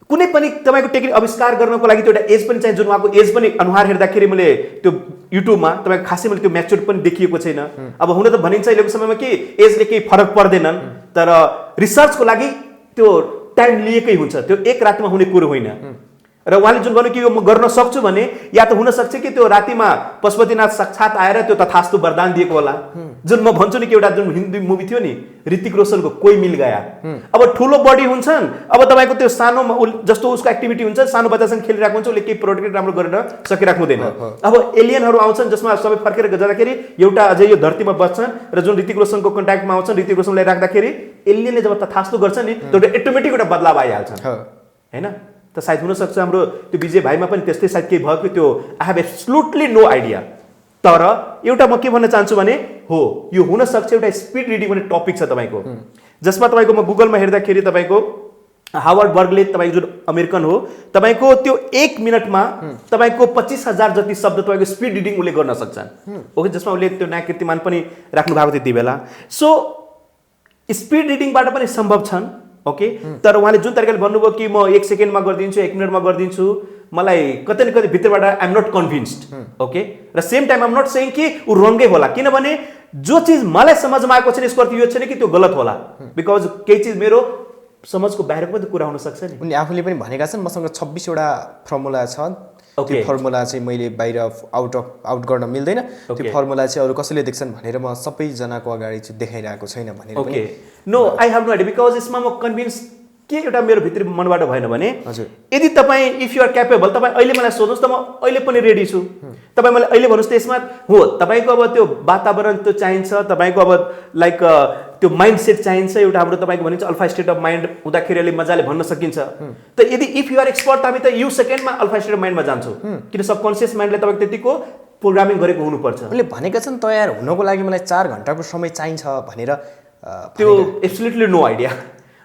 कुनै पनि तपाईँको टेक्निक आविष्कार गर्नको लागि त्यो एउटा एज पनि चाहिन्छ, जुन उहाँको एज पनि अनुहार हेर्दाखेरि मैले त्यो युट्युबमा तपाईँको खासै मैले त्यो म्याच्योर पनि देखिएको छैन। अब हुन त भनिन्छ अहिलेको समयमा कि एजले केही फरक पर्दैनन्, तर रिसर्चको लागि त्यो टाइम लिएकै हुन्छ, त्यो एक रातमा हुने कुरो होइन। र उहाँले जुन भन्नु कि यो म गर्न सक्छु भने या त हुनसक्छ कि त्यो रातिमा पशुपतिनाथ साक्षात आएर त्यो तथास्तु वरदान दिएको होला। जुन म भन्छु नि कि एउटा जुन हिन्दी मुभी थियो नि ऋतिक रोशनको कोही मिल गया, अब ठुलो बडी हुन्छन्, अब तपाईँको त्यो सानोमा जस्तो उसको एक्टिभिटी हुन्छ, सानो बच्चासँग खेलिरहेको हुन्छ, उसले केही प्रोडक्ट राम्रो गरेर सकिरहेको हुँदैन। अब एलियनहरू आउँछन् जसमा सबै फर्केर जाँदाखेरि एउटा अझै यो धरतीमा बस्छन् र जुन ऋतिक रोशनको कन्ट्याक्टमा आउँछन्, ऋतिक रोशनलाई राख्दाखेरि एलियनले जब तथास्तु गर्छ नि त्यो एउटा अटोमेटिक एउटा बदलाव आइहाल्छ होइन। त सायद हुनसक्छ हाम्रो त्यो विजय भाइमा पनि त्यस्तै सायद केही भयो कि त्यो I have absolutely no idea. तर एउटा म के भन्न चाहन्छु भने हो यो हुनसक्छ एउटा स्पिड रिडिङ भन्ने टपिक छ तपाईँको, जसमा तपाईँको म गुगलमा हेर्दाखेरि तपाईँको हावर्ड बर्गले तपाईँको जुन अमेरिकन हो तपाईँको त्यो 1 मिनटमा तपाईँको 25,000 जति शब्द तपाईँको स्पिड रिडिङ उसले गर्न सक्छन्। ओके, जसमा उसले त्यो नयाँ कीर्तिमान पनि राख्नु भएको त्यति बेला। सो स्पिड रिडिङबाट पनि सम्भव छन्। ओके, तर उहाँले जुन तरिकाले भन्नुभयो कि म 1 सेकेन्डमा गरिदिन्छु, 1 मिनटमा गरिदिन्छु, मलाई कतै न कतै भित्रबाट I am not convinced. Okay, र same time I am not saying कि ऊ रङ्गै होला, किनभने जो चिज मलाई समझमा आएको छैन यसको अर्थ यो छैन कि त्यो गलत होला, बिकज केही चिज मेरो समझको बाहिरको पनि कुरा हुन सक्छ नि। उनी आफूले पनि भनेका छन् मसँग 26 वटा फर्मुला छ, त्यो फर्मुला चाहिँ मैले बाहिर आउट गर्न मिल्दैन, त्यो फर्मुला चाहिँ अरू कसैले देख्छन् भनेर म सबैजनाको अगाडि चाहिँ देखाइरहेको छैन भनेर। Okay, no I have no idea, because यसमा म कन्भिन्स के एउटा मेरो भित्री मनबाट भएन भने यदि तपाईँ इफ यु आर क्यापेबल, तपाईँ अहिले मलाई सोध्नुहोस् त म अहिले पनि रेडी छु। तपाईँ मलाई अहिले भन्नुहोस् त यसमा हो तपाईँको अब त्यो वातावरण त्यो चाहिन्छ, तपाईँको अब लाइक त्यो माइन्ड सेट चाहिन्छ, एउटा हाम्रो तपाईँको भनिन्छ अल्फा स्टेट अफ माइन्ड हुँदाखेरि अहिले मजाले भन्न सकिन्छ। त यदि इफ यु आर एक्सपर्ट त हामी त यु सेकेन्डमा अल्फा स्टेट अफ माइन्डमा जान्छौँ, किन सबकन्सियस माइन्डले तपाईँको त्यतिको प्रोग्रामिङ गरेको हुनुपर्छ। उनले भनेका छन् तयार हुनको लागि मलाई 4 घन्टाको समय चाहिन्छ भनेर। त्यो एब्सोल्युटली नो आइडिया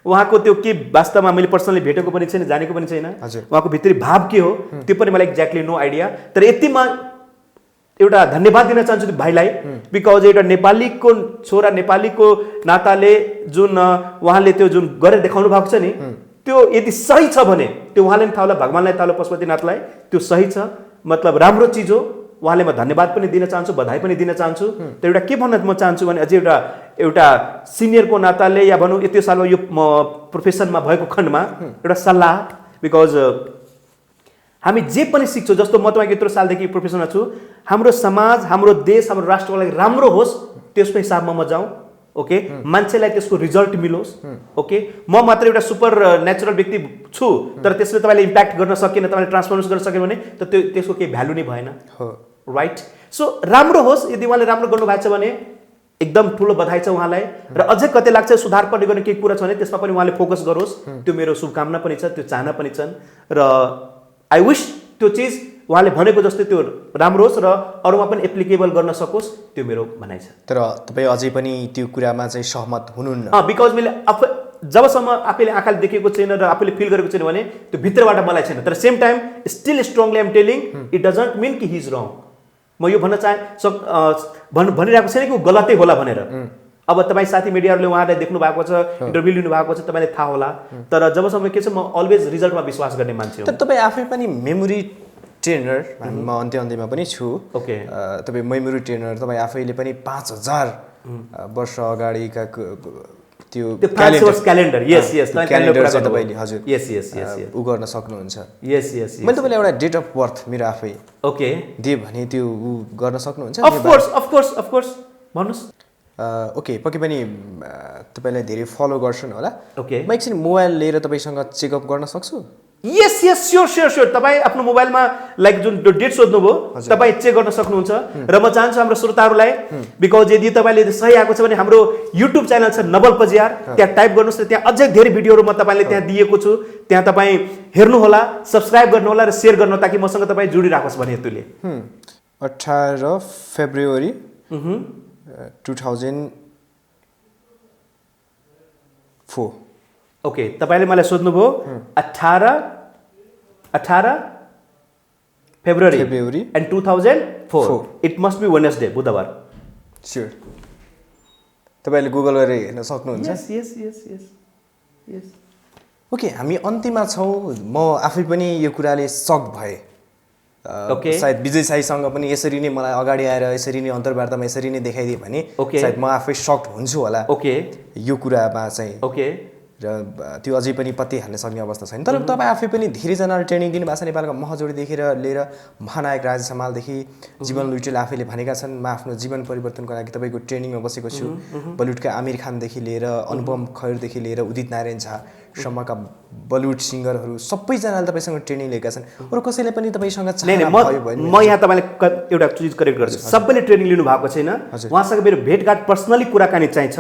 उहाँको त्यो के वास्तवमा मैले पर्सनली भेटेको पनि छैन, जानेको पनि छैन, उहाँको भित्री भाव के हो त्यो पनि मलाई एक्ज्याक्टली नो आइडिया। तर यतिमा एउटा धन्यवाद दिन चाहन्छु त्यो भाइलाई, बिकज एउटा नेपालीको छोरा नेपालीको नाताले जुन उहाँले त्यो जुन गरेर देखाउनु भएको छ नि त्यो यदि सही छ भने त्यो उहाँले पनि थाहा होला, भगवान्लाई थाहा होला, पशुपतिनाथलाई त्यो सही छ, मतलब राम्रो चिज हो। उहाँले म धन्यवाद पनि दिन चाहन्छु, बधाई पनि दिन चाहन्छु। त एउटा के भन्न म चाहन्छु भने अझै एउटा सिनियरको नाताले या भनौँ यति सालमा यो म प्रोफेसनमा भएको खण्डमा एउटा सल्लाह, बिकज हामी जे पनि सिक्छौँ, जस्तो म तपाईँको यत्रो सालदेखि प्रोफेसनमा छु, हाम्रो समाज, हाम्रो देश, हाम्रो राष्ट्रको लागि राम्रो होस् त्यसको हिसाबमा म जाउँ। ओके, मान्छेलाई त्यसको रिजल्ट मिलोस्। ओके, म मात्र एउटा सुपर नेचुरल व्यक्ति छु तर त्यसले तपाईँले इम्प्याक्ट गर्न सकेन, तपाईँले ट्रान्सफर्मेसन गर्न सकेन भने त त्यसको केही भ्यालु नै भएन, राइट। सो राम्रो होस्, यदि उहाँले राम्रो गर्नुभएको छ भने एकदम ठुलो बधाई छ उहाँलाई। र अझै कतै लाग्छ सुधार पर्ने गर्ने केही कुरा छ भने त्यसमा पनि उहाँले फोकस गरोस्, त्यो मेरो शुभकामना पनि छ, त्यो चाहना पनि छन्। र आई विश त्यो चिज उहाँले भनेको जस्तै त्यो राम्रो होस् र अरूमा पनि एप्लिकेबल गर्न सकोस्, त्यो मेरो भनाइ छ। तर तपाईँ अझै पनि त्यो कुरामा चाहिँ सहमत हुनुहुन्न? बिकज मैले जबसम्म आफैले आँखाले देखेको छैन र आफूले फिल गरेको छैन भने त्यो भित्रबाट मलाई छैन। तर same time still strongly I'm telling it doesn't mean कि हि इज रङ। म यो भन्न भनिरहेको छैन कि ऊ गलतै होला भनेर। अब तपाईँ साथी मिडियाहरूले उहाँलाई देख्नु भएको छ, इन्टरभ्यू लिनु भएको छ, तपाईँलाई थाहा होला। तर जबसम्म के छ म अलवेज रिजल्टमा विश्वास गर्ने मान्छे हो। तर तपाईँ आफै पनि मेमोरी ट्रेनर, म अन्त्यमा पनि छु। ओके, तपाईँ मेमोरी ट्रेनर, तपाईँ आफैले पनि 5000 वर्ष अगाडिका त्यो क्यालेन्डर क्यालेन्डर चाहिँ तपाईँले हजुर उ गर्न सक्नुहुन्छ। मैले तपाईँलाई एउटा डेट अफ बर्थ मेरो आफै ओके दिए भने त्यो उ गर्न सक्नुहुन्छ? अफकोर्स भन्नुहोस्। ओके, पक्कै पनि तपाईँलाई धेरै फलो गर्छन् होला। ओके, म एकछिन मोबाइल लिएर तपाईँसँग चेकअप गर्न सक्छु? यस यस स्योर तपाईँ आफ्नो मोबाइलमा लाइक जुन डेट सोध्नुभयो तपाईँ चेक गर्न सक्नुहुन्छ र म चाहन्छु हाम्रो श्रोताहरूलाई बिकज यदि तपाईँले सही आएको छ भने हाम्रो युट्युब च्यानल छ नवल पजियार त्यहाँ टाइप गर्नुहोस् न त्यहाँ अझै धेरै भिडियोहरू म तपाईँले त्यहाँ दिएको छु त्यहाँ तपाईँ हेर्नुहोला सब्सक्राइब गर्नुहोला र सेयर गर्नु ताकि मसँग तपाईँ जोडिराखोस् भने हेतुले 18 फेब्रुअरी 2004 ओके तपाईँले मलाई सोध्नुभयो 18 February and 2004 it must be Wednesday बुधबार स्योर तपाईँले गुगल गरेर हेर्न सक्नुहुन्छ यस ओके हामी अन्त्यमा छौँ म आफै पनि यो कुराले सक भएँ सायद विजय साईसँग पनि यसरी नै मलाई अगाडि आएर यसरी नै अन्तर्वार्तामा यसरी नै देखाइदिए भने सायद म आफै सक्ड हुन्छु होला यो कुरामा चाहिँ र त्यो अझै पनि पत्ती हाल्न सक्ने अवस्था छैन तर तपाईँ आफै पनि धेरैजनाले ट्रेनिङ दिनुभएको छ नेपालको महजोडीदेखि लिएर महानायक राजेश हमालदेखि जीवन लुइटेल आफैले भनेका छन् म आफ्नो जीवन परिवर्तनको लागि तपाईँको ट्रेनिङमा बसेको छु बलिउडका आमिर खानदेखि लिएर अनुपम खैरदेखि लिएर उदित नारायण झासम्मका बलिउड सिङ्गरहरू सबैजनाले तपाईँसँग ट्रेनिङ लिएका छन् अरू कसैले पनि तपाईँसँग म यहाँ तपाईँलाई एउटा चिज करेक्ट गर्छु सबैले ट्रेनिङ लिनु भएको छैन उहाँसँग मेरो भेटघाट पर्सनली कुराकानी चाहिन्छ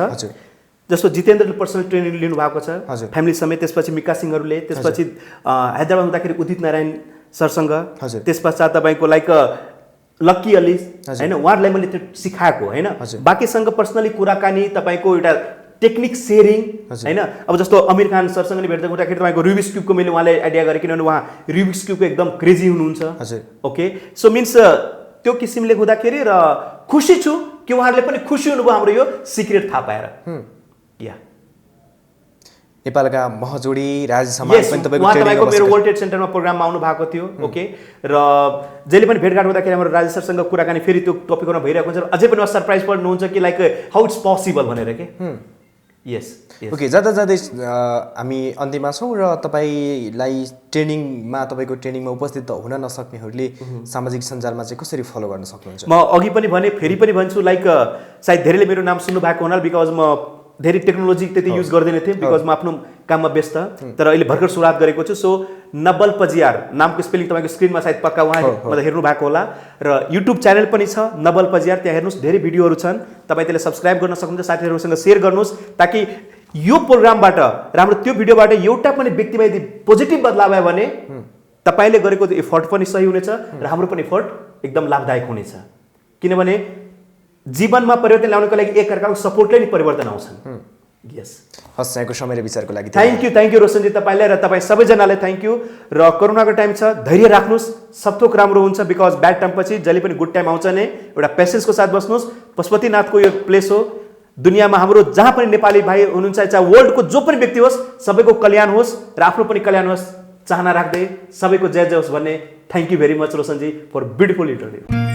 जस्तो जितेन्द्रले पर्सनल ट्रेनिङ लिनु भएको छ फ्यामिली समेत त्यसपछि मिका सिंहहरूले त्यसपछि हैदराबाद हुँदाखेरि उदित नारायण सरसँग त्यसपश्चात तपाईँको लाइक लक्की अली होइन उहाँहरूलाई मैले त्यो सिकाएको होइन बाँकीसँग पर्सनली कुराकानी तपाईँको एउटा टेक्निक सेयरिङ होइन अब जस्तो आमिर खान सरसँग नि भेट्दा हुँदाखेरि तपाईँको रुबिक्स क्युबको मैले उहाँले आइडिया गरेँ किनभने उहाँ रुबिक्स क्युबको एकदम क्रेजी हुनुहुन्छ ओके सो मिन्स त्यो किसिमले हुँदाखेरि र खुसी छु कि उहाँहरूले पनि खुसी हुनुभयो हाम्रो यो सिक्रेट थाहा पाएर नेपालका महजोडी राजेश हमाल पनि तपाईँको मेरो वर्ल्ड ट्रेड सेन्टरमा प्रोग्राममा आउनु भएको थियो ओके र जहिले पनि भेटघाट हुँदाखेरि हाम्रो राजेश सरसँग कुराकानी फेरि त्यो टपिकमा भइरहेको हुन्छ अझै पनि सरप्राइज पर्नुहुन्छ कि लाइक हाउ इट्स पोसिबल भनेर के यस ओके जाँदा जाँदै हामी अन्त्यमा छौँ र तपाईँलाई ट्रेनिङमा तपाईँको ट्रेनिङमा उपस्थित हुन नसक्नेहरूले सामाजिक सञ्जालमा चाहिँ कसरी फलो गर्न सक्नुहुन्छ म अघि पनि भने फेरि पनि भन्छु लाइक सायद धेरैले मेरो नाम सुन्नु भएको हुनाले बिकज म धेरै टेक्नोलोजी त्यति युज गर्दैन थिएँ बिकज म आफ्नो काममा व्यस्त तर अहिले भर्खर सुरुवात गरेको छु सो नवल पजियार नामको स्पेलिङ तपाईँको स्क्रिनमा सायद पक्का उहाँ मतलब हेर्नु भएको होला र युट्युब च्यानल पनि छ नवल पजियार त्यहाँ हेर्नुहोस् धेरै भिडियोहरू छन् तपाईँ त्यसलाई सब्सक्राइब गर्न सक्नुहुन्छ साथीहरूसँग सेयर गर्नुहोस् ताकि यो प्रोग्रामबाट र हाम्रो त्यो भिडियोबाट एउटा पनि व्यक्तिमा यदि पोजिटिभ बदलाव आयो भने तपाईँले गरेको एफर्ट पनि सही हुनेछ र हाम्रो पनि एफर्ट एकदम लाभदायक हुनेछ किनभने जीवनमा परिवर्तन ल्याउनको लागि एकअर्काको सपोर्टले नै परिवर्तन आउँछन् यस हस् यहाँको समय र विचारको लागि थ्याङ्क यू रोशनजी तपाईँलाई र तपाईँ सबैजनालाई थ्याङ्क यू र कोरोनाको टाइम छ धैर्य राख्नुहोस् सब थोक राम्रो हुन्छ बिकज ब्याड टाइम पछि जहिले पनि गुड टाइम आउँछ नै एउटा पेसेन्सको साथ बस्नुहोस् पशुपतिनाथको यो प्लेस हो दुनियाँमा हाम्रो जहाँ पनि नेपाली भाइ हुनुहुन्छ चाहे वर्ल्डको जो पनि व्यक्ति होस् सबैको कल्याण होस् र आफ्नो पनि कल्याण होस् चाहना राख्दै सबैको जय जय होस् भन्ने thank you very much Roshan ji for beautiful interview